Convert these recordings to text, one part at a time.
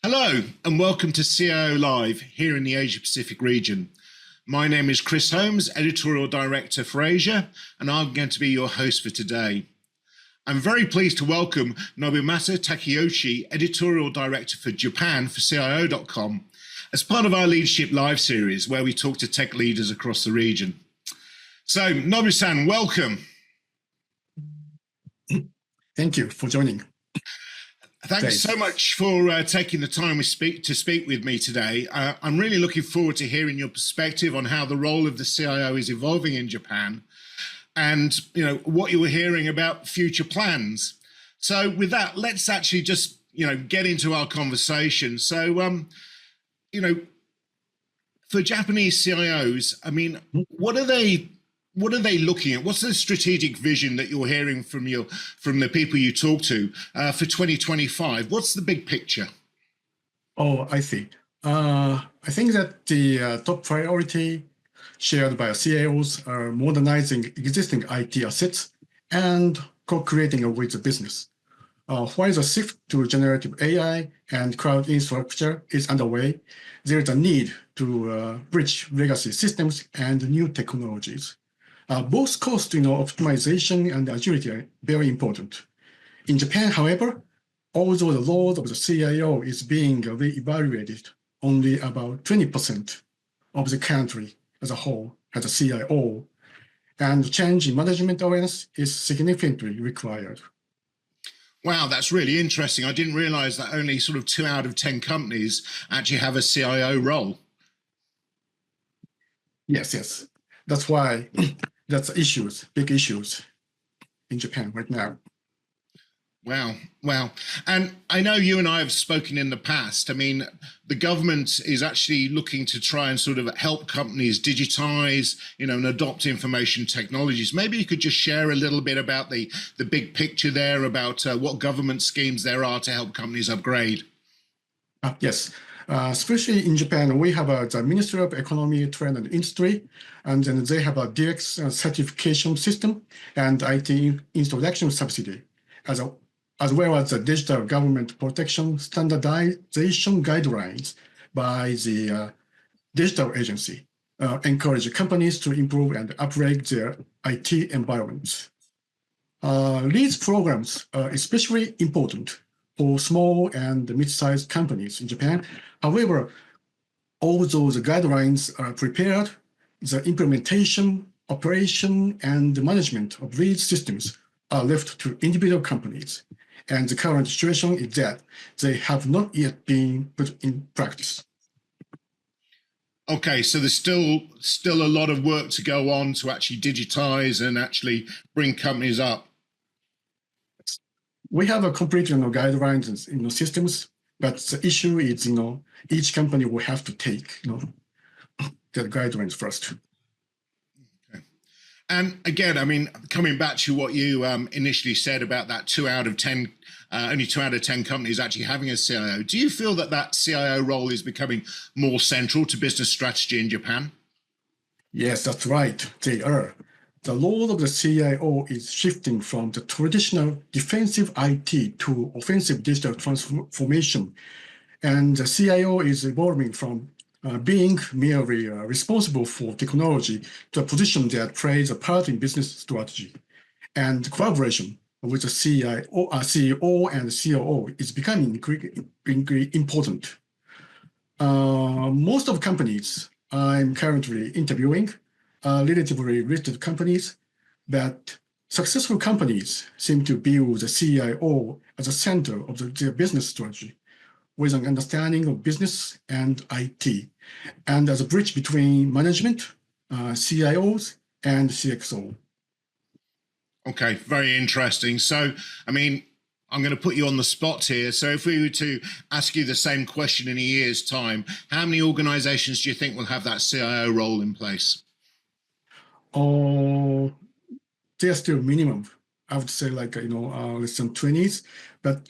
Hello and welcome to CIO Live here in the Asia Pacific region. My name is Chris Holmes, Editorial Director for Asia, and I'm going to be your host for today. I'm very pleased to welcome Nobumasa Takeuchi, Editorial Director for Japan for CIO.com, as part of our Leadership Live series where we talk to tech leaders across the region. So Nobu-san, welcome. Thank you for joining. Thanks so much for taking the time to speak with me today. I'm really looking forward to hearing your perspective on how the role of the CIO is evolving in Japan and what you were hearing about future plans. So with that, let's actually just get into our conversation. So for Japanese CIOs, I mean, what are they looking at? What's the strategic vision that you're hearing from the people you talk to for 2025? What's the big picture? Oh, I see. I think that the top priority shared by CIOs are modernizing existing IT assets and co-creating with the business. While the shift to generative AI and cloud infrastructure is underway, there is a need to bridge legacy systems and new technologies. Both cost optimization and agility are very important. In Japan, however, although the role of the CIO is being re-evaluated, only about 20% of the country as a whole has a CIO, and change in management awareness is significantly required. Wow, that's really interesting. I didn't realize that only sort of 2 out of 10 companies actually have a CIO role. Yes. That's why that's big issues in Japan right now. Wow. And I know you and I have spoken in the past. I mean, the government is actually looking to try and sort of help companies digitize, and adopt information technologies. Maybe you could just share a little bit about the big picture there, about what government schemes there are to help companies upgrade. Yes. Especially in Japan, we have the Ministry of Economy, Trade and Industry, and then they have a DX certification system and IT introduction subsidy, as well as the Digital Government Protection Standardization Guidelines by the Digital Agency, encourage companies to improve and upgrade their IT environments. These programs are especially important for small and mid-sized companies in Japan. However, although the guidelines are prepared, the implementation, operation, and management of these systems are left to individual companies. And the current situation is that they have not yet been put in practice. Okay, so there's still a lot of work to go on to actually digitize and actually bring companies up. We have a complete guidelines and systems, but the issue is each company will have to take the guidelines first. Okay. And again, I mean, coming back to what you initially said about that 2 out of 10, only 2 out of 10 companies actually having a CIO, do you feel that CIO role is becoming more central to business strategy in Japan? Yes, that's right. They are. The role of the CIO is shifting from the traditional defensive IT to offensive digital transformation. And the CIO is evolving from being merely responsible for technology to a position that plays a part in business strategy. And collaboration with the CEO and COO is becoming increasingly important. Most of companies I'm currently interviewing relatively listed companies, but successful companies seem to view the CIO as a center of their business strategy, with an understanding of business and IT, and as a bridge between management, CIOs, and CXO. Okay, very interesting. So, I mean, I'm going to put you on the spot here. So if we were to ask you the same question in a year's time, how many organizations do you think will have that CIO role in place? They're still minimum. I would say less than 20s, but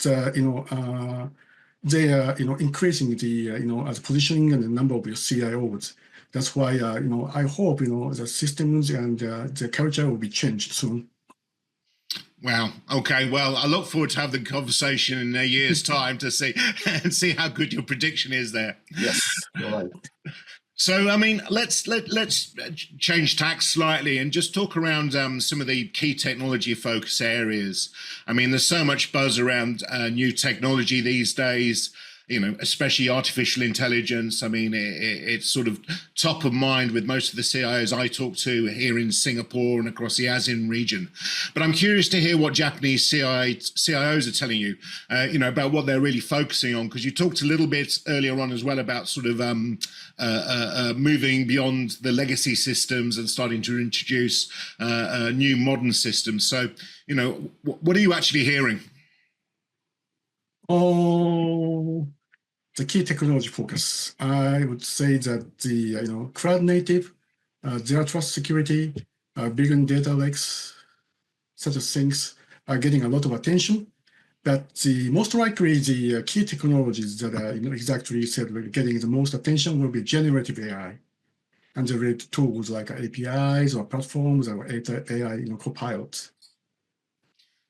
they are increasing the as positioning and the number of CIOs. That's why I hope the systems and the culture will be changed soon. Wow. Okay. Well, I look forward to having the conversation in a year's time to see and see how good your prediction is there. Yes, you're right. So, I mean, let's change tack slightly and just talk around some of the key technology focus areas. I mean, there's so much buzz around new technology these days, you know, especially artificial intelligence. I mean, it's sort of top of mind with most of the CIOs I talk to here in Singapore and across the ASEAN region. But I'm curious to hear what Japanese CIOs are telling you, you know, about what they're really focusing on, because you talked a little bit earlier on as well about sort of moving beyond the legacy systems and starting to introduce new modern systems. So, you know, what are you actually hearing? Oh, the key technology focus, I would say that the cloud native, zero trust security, big data lakes, such as things are getting a lot of attention. But the most likely the key technologies that are exactly said will getting the most attention will be generative AI and the related tools like APIs or platforms or AI copilots.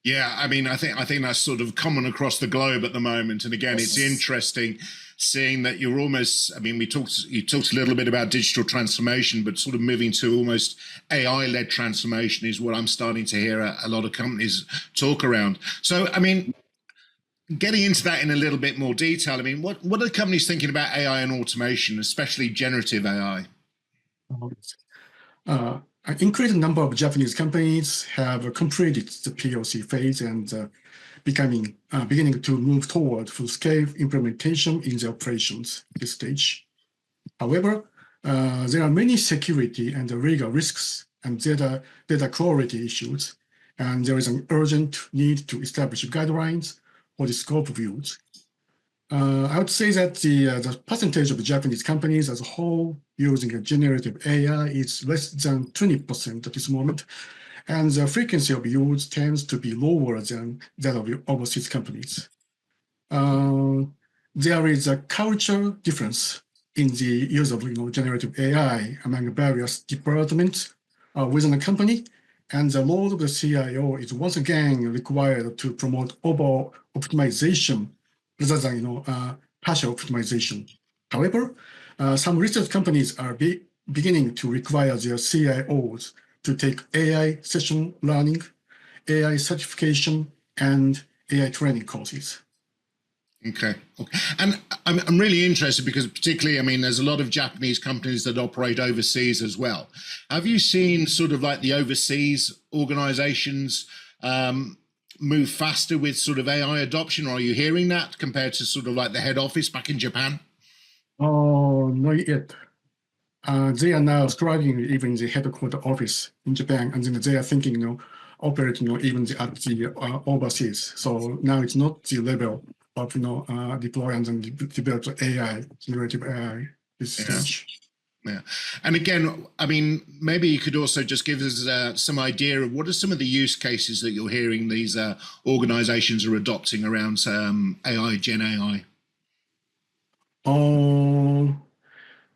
Yeah, I mean, I think that's sort of common across the globe at the moment. And again, Yes. it's interesting seeing that you're almost, I mean, you talked a little bit about digital transformation, but sort of moving to almost AI-led transformation is what I'm starting to hear a lot of companies talk around. So, I mean, getting into that in a little bit more detail, I mean, what are companies thinking about AI and automation, especially generative AI? An increasing number of Japanese companies have completed the POC phase and beginning to move toward full-scale implementation in their operations at this stage. However, there are many security and legal risks and data quality issues, and there is an urgent need to establish guidelines for the scope of use. I would say that the percentage of Japanese companies as a whole using a generative AI is less than 20% at this moment, and the frequency of use tends to be lower than that of overseas companies. There is a cultural difference in the use of generative AI among various departments within a company, and the role of the CIO is once again required to promote overall optimization rather than partial optimization. However, some research companies are beginning to require their CIOs to take AI session learning, AI certification, and AI training courses. Okay. And I'm really interested because particularly, I mean, there's a lot of Japanese companies that operate overseas as well. Have you seen sort of like the overseas organizations move faster with sort of AI adoption, or are you hearing that compared to sort of like the head office back in Japan? Oh, not yet. They are now striving even the headquarter office in Japan, and then they are thinking, operating, even at the overseas. So now it's not the level of, deploy and then develop AI, generative AI this stage. Yeah. And again, I mean, maybe you could also just give us some idea of what are some of the use cases that you're hearing these organizations are adopting around AI, Gen AI?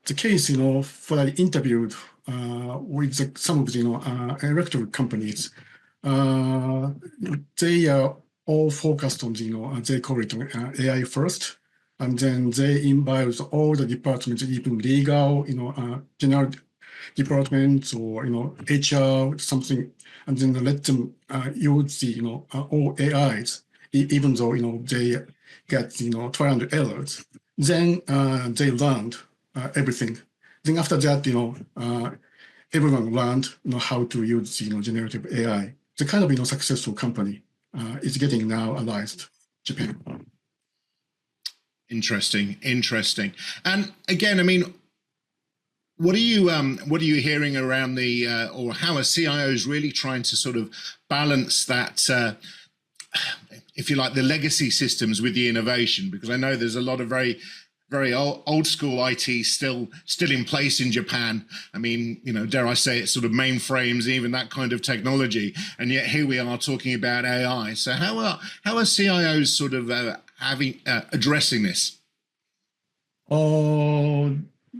The case, for I interviewed with some of the electric companies, they are all focused on they call it AI first, and then they involve all the departments, even legal, general departments or HR something, and then let them use the all AIs, even though they get trial and errors. Then they learned everything. Then after that, everyone learned how to use generative AI. The kind of successful company is getting now realized Japan. Interesting. And again, I mean, what are you hearing around the or how are CIOs really trying to sort of balance that, if you like, the legacy systems with the innovation? Because I know there's a lot of very old school IT still in place in Japan. I mean, dare I say it, sort of mainframes, even that kind of technology. And yet here we are talking about AI. So how are CIOs sort of addressing this? Oh,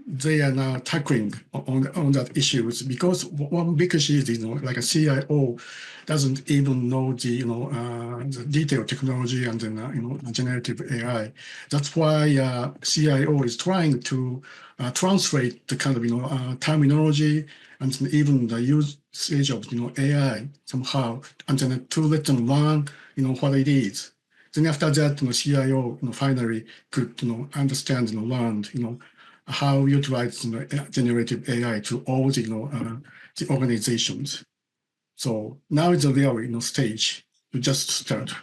they are now tackling on that issues, because one big issue is, like a CIO doesn't even know the detailed technology and then generative AI. That's why CIO is trying to translate the kind of terminology and even the usage of AI somehow, and then to let them learn what it is. Then after that, CIO finally could understand learn how utilize generative AI to all the organizations. So now it's a real stage to just start.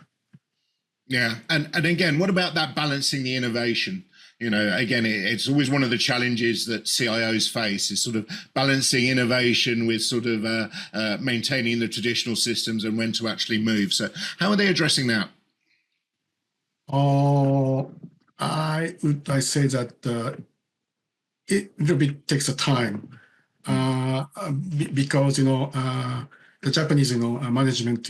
Yeah, and again, what about that balancing the innovation? Again, it's always one of the challenges that CIOs face is sort of balancing innovation with sort of maintaining the traditional systems and when to actually move. So how are they addressing that? I say that it little bit takes a time because the Japanese management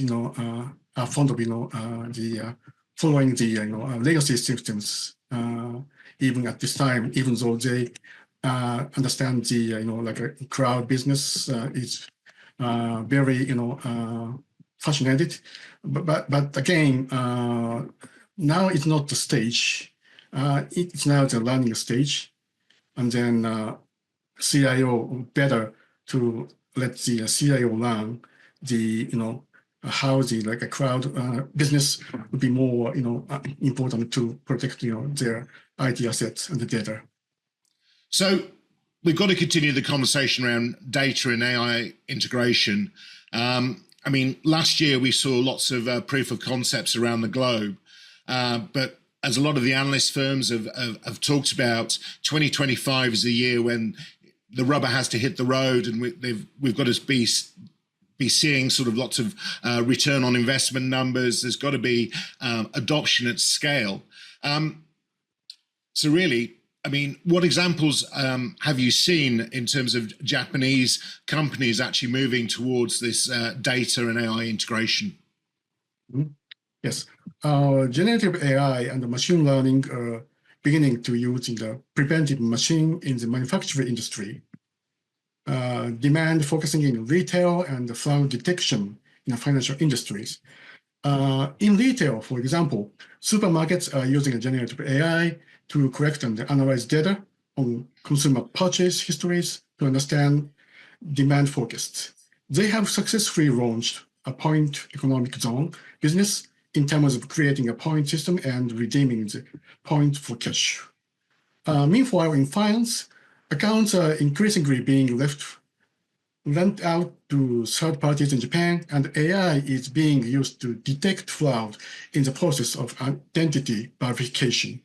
are fond of the following the legacy systems even at this time, even though they understand the like a cloud business is very fascinated, but again now it's not the stage. It's now the learning stage. And then CIO better to let the CIO learn the how the like a cloud business would be more important to protect their IT assets and the data. So we've got to continue the conversation around data and AI integration. I mean, last year we saw lots of proof of concepts around the globe, but as a lot of the analyst firms have talked about, 2025 is the year when the rubber has to hit the road, and we've got to be seeing sort of lots of return on investment numbers. There's got to be adoption at scale. So really, I mean, what examples have you seen in terms of Japanese companies actually moving towards this data and AI integration? Mm-hmm. Yes, generative AI and machine learning are beginning to use in the preventive machine in the manufacturing industry. Demand focusing in retail and fraud detection in financial industries. In retail, for example, supermarkets are using generative AI to collect and analyze data on consumer purchase histories to understand demand forecasts. They have successfully launched a point economic zone business in terms of creating a point system and redeeming the point for cash. Meanwhile, in finance, accounts are increasingly being lent out to third parties in Japan, and AI is being used to detect fraud in the process of identity verification.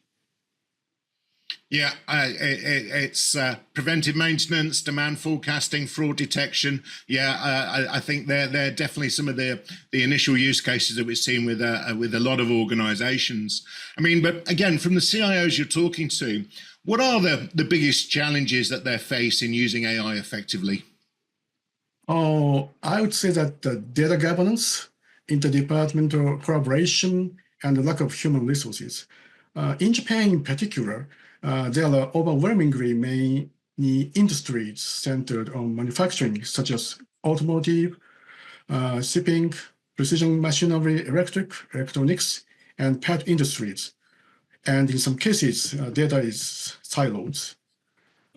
Yeah, it's preventive maintenance, demand forecasting, fraud detection. Yeah, I think they're definitely some of the initial use cases that we've seen with a lot of organizations. I mean, but again, from the CIOs you're talking to, what are the biggest challenges that they're facing using AI effectively? Oh, I would say that the data governance, interdepartmental collaboration, and the lack of human resources. In Japan in particular, there are overwhelmingly many industries centered on manufacturing, such as automotive, shipping, precision machinery, electronics, and pet industries. And in some cases, data is siloed.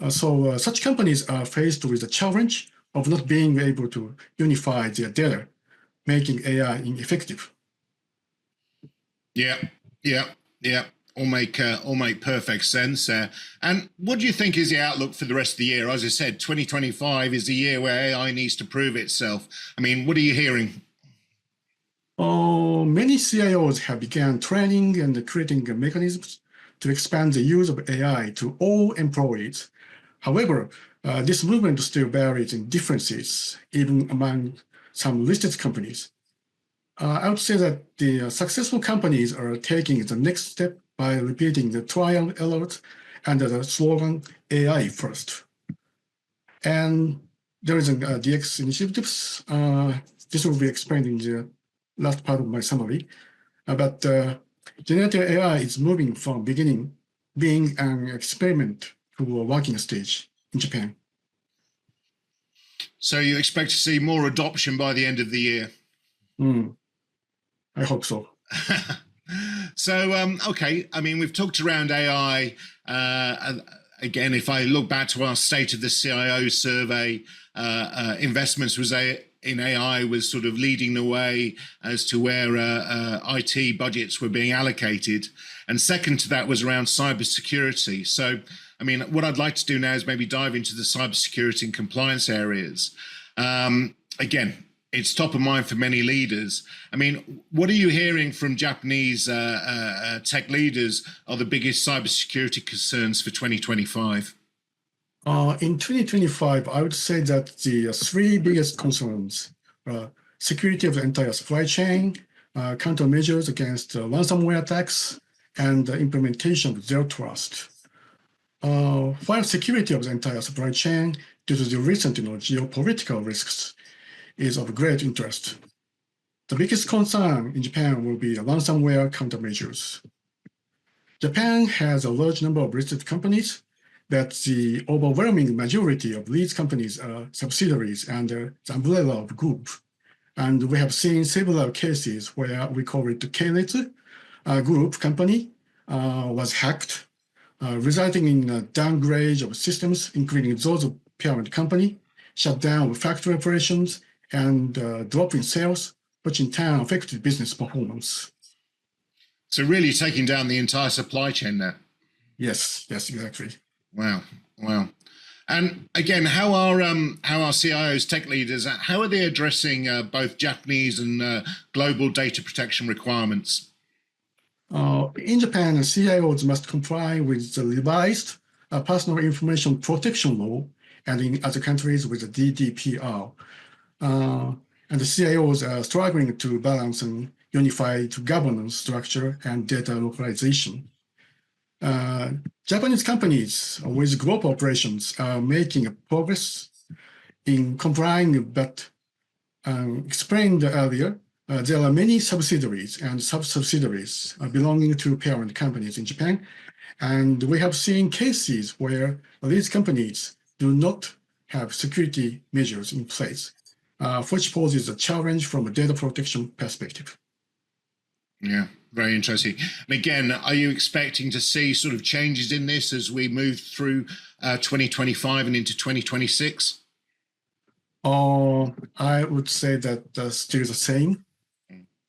So such companies are faced with the challenge of not being able to unify their data, making AI ineffective. Yeah, yeah, yeah. All make perfect sense. And what do you think is the outlook for the rest of the year? As I said, 2025 is the year where AI needs to prove itself. I mean, what are you hearing? Many CIOs have begun training and creating mechanisms to expand the use of AI to all employees. However, this movement still varies in differences, even among some listed companies. I would say that the successful companies are taking the next step by repeating the trial and error under the slogan AI first. And there is a DX initiatives. This will be explained in the last part of my summary. But generative AI is moving from beginning being an experiment to a working stage in Japan. So you expect to see more adoption by the end of the year? I hope so. So, okay, I mean, we've talked around AI. Again, if I look back to our State of the CIO survey, investments in AI was sort of leading the way as to where IT budgets were being allocated. And second to that was around cybersecurity. So, I mean, what I'd like to do now is maybe dive into the cybersecurity and compliance areas. Again, it's top of mind for many leaders. I mean, what are you hearing from Japanese tech leaders are the biggest cybersecurity concerns for 2025? In 2025, I would say that the three biggest concerns are security of the entire supply chain, countermeasures against ransomware attacks, and the implementation of zero trust. While security of the entire supply chain, due to the recent geopolitical risks, is of great interest, the biggest concern in Japan will be ransomware countermeasures. Japan has a large number of listed companies, but the overwhelming majority of these companies are subsidiaries under the umbrella of group. And we have seen several cases where we call it the Keiretsu group company was hacked, resulting in a downgrade of systems, including those of parent company, shutdown of factory operations, and drop in sales, which in turn affected business performance. So really taking down the entire supply chain there. Yes, exactly. Wow. And again, how are CIOs, tech leaders, how are they addressing both Japanese and global data protection requirements? In Japan, CIOs must comply with the revised Personal Information Protection Law, and in other countries with the GDPR. And the CIOs are struggling to balance an unified governance structure and data localization. Japanese companies with global operations are making progress in complying, but explained earlier, there are many subsidiaries and sub-subsidiaries belonging to parent companies in Japan, and we have seen cases where these companies do not have security measures in place, which poses a challenge from a data protection perspective. Yeah, very interesting. And again, are you expecting to see sort of changes in this as we move through 2025 and into 2026? I would say that still the same,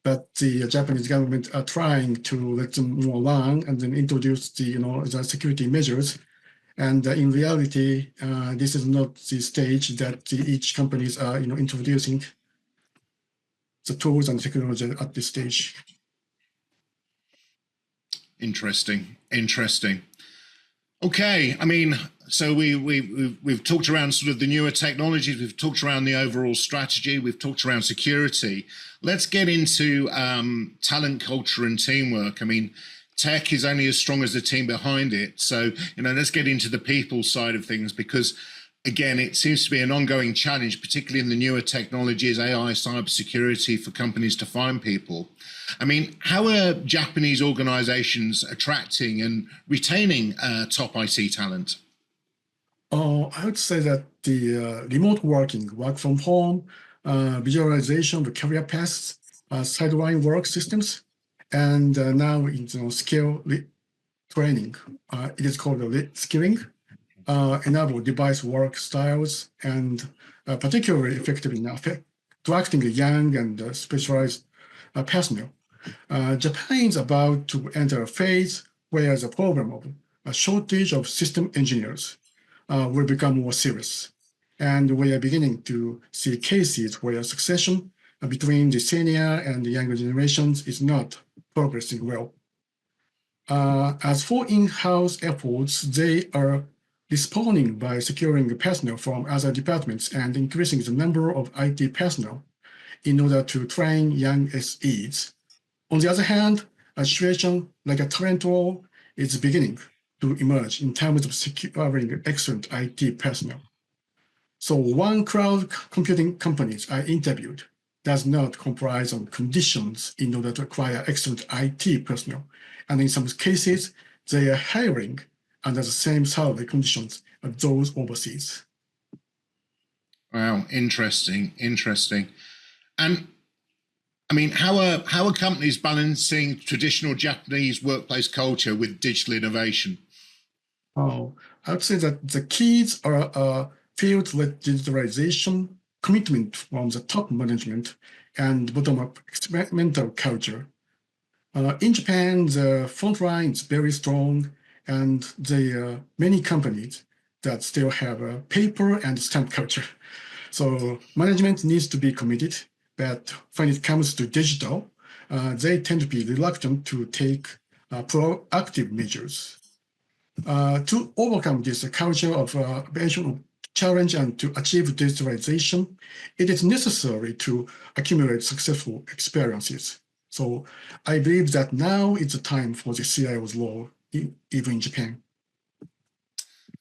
but the Japanese government are trying to let them more learn and then introduce the security measures. And in reality, this is not the stage that each companies are introducing the tools and technology at this stage. Interesting. Okay, I mean, so we've talked around sort of the newer technologies, we've talked around the overall strategy, we've talked around security. Let's get into talent, culture, and teamwork. I mean, tech is only as strong as the team behind it. So, let's get into the people side of things, because again, it seems to be an ongoing challenge, particularly in the newer technologies, AI, cybersecurity, for companies to find people. I mean, how are Japanese organizations attracting and retaining top IT talent? I would say that the remote working, work from home, visualization of career paths, sideline work systems, and now in skill training, it is called skilling, enable device work styles, and particularly effective in attracting young and specialized personnel. Japan is about to enter a phase where the problem of a shortage of system engineers will become more serious. And we are beginning to see cases where succession between the senior and the younger generations is not progressing well. As for in-house efforts, they are responding by securing personnel from other departments and increasing the number of IT personnel in order to train young SEs. On the other hand, a situation like a talent war is beginning to emerge in terms of securing excellent IT personnel. So one cloud computing companies I interviewed does not comprise on conditions in order to acquire excellent IT personnel. And in some cases, they are hiring under the same salary conditions as those overseas. Wow, interesting. And I mean, how are companies balancing traditional Japanese workplace culture with digital innovation? Oh, I would say that the keys are field-led digitalization, commitment from the top management, and bottom-up experimental culture. In Japan, the front line is very strong, and there are many companies that still have a paper and stamp culture. So management needs to be committed, but when it comes to digital, they tend to be reluctant to take proactive measures. To overcome this culture of challenge and to achieve digitalization, it is necessary to accumulate successful experiences. So I believe that now is the time for the CIO's role, even in Japan.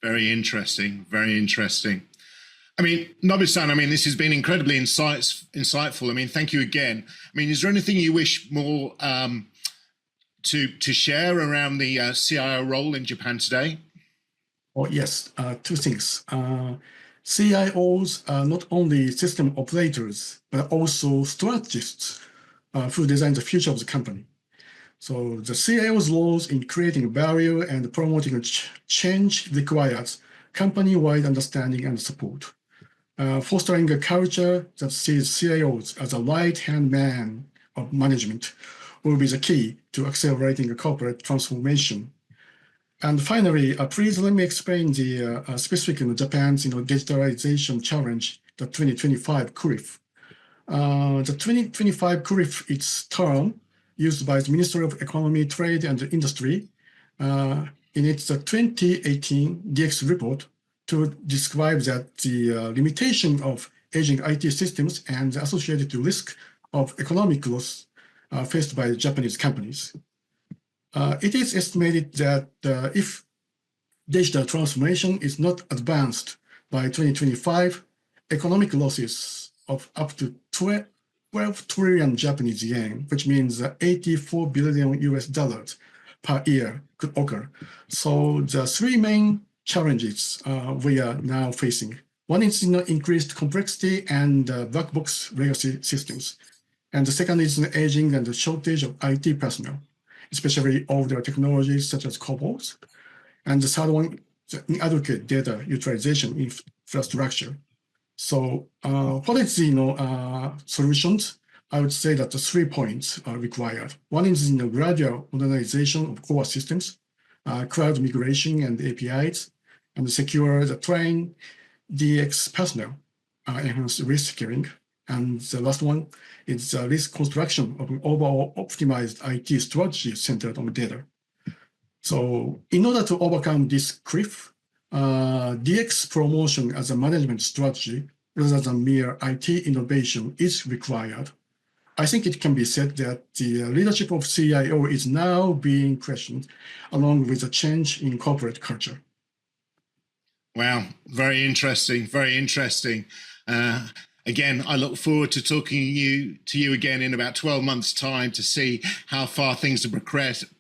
Very interesting. I mean, Nobu-san, I mean, this has been incredibly insightful. I mean, thank you again. I mean, is there anything you wish more to share around the CIO role in Japan today? Oh, yes, two things. CIOs are not only system operators, but also strategists who design the future of the company. So the CIO's roles in creating value and promoting change requires company-wide understanding and support. Fostering a culture that sees CIOs as a right-hand man of management will be the key to accelerating a corporate transformation. And finally, please let me explain the specific Japan's digitalization challenge, the 2025 CRIF. The 2025 CRIF, its term used by the Ministry of Economy, Trade and Industry in its 2018 DX report to describe that the limitation of aging IT systems and the associated risk of economic loss faced by Japanese companies. It is estimated that if digital transformation is not advanced by 2025, economic losses of up to 12 trillion Japanese yen, which means 84 billion US dollars per year could occur. So the three main challenges we are now facing. One is increased complexity and black box legacy systems. And the second is the aging and the shortage of IT personnel, especially older technologies such as COBOLs. And the third one, the inadequate data utilization infrastructure. So what is the solutions? I would say that the 3 points are required. One is gradual modernization of core systems, cloud migration and APIs, and secure the train DX personnel, enhance risk scaling. And the last one is the risk construction of an overall optimized IT strategy centered on data. So in order to overcome this cliff, DX promotion as a management strategy rather than mere IT innovation is required. I think it can be said that the leadership of CIO is now being questioned along with a change in corporate culture. Wow, very interesting. Again, I look forward to talking to you again in about 12 months' time to see how far things have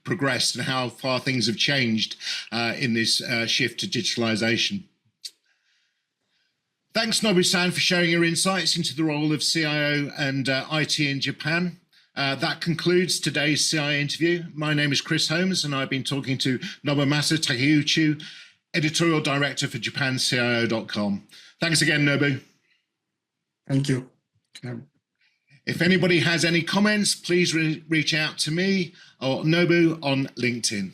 progressed and how far things have changed in this shift to digitalization. Thanks, Nobu-san, for sharing your insights into the role of CIO and IT in Japan. That concludes today's CIO interview. My name is Chris Holmes, and I've been talking to Nobumasa Takeuchi, Editorial Director for JapanCIO.com. Thanks again, Nobu. Thank you. If anybody has any comments, please reach out to me or Nobu on LinkedIn.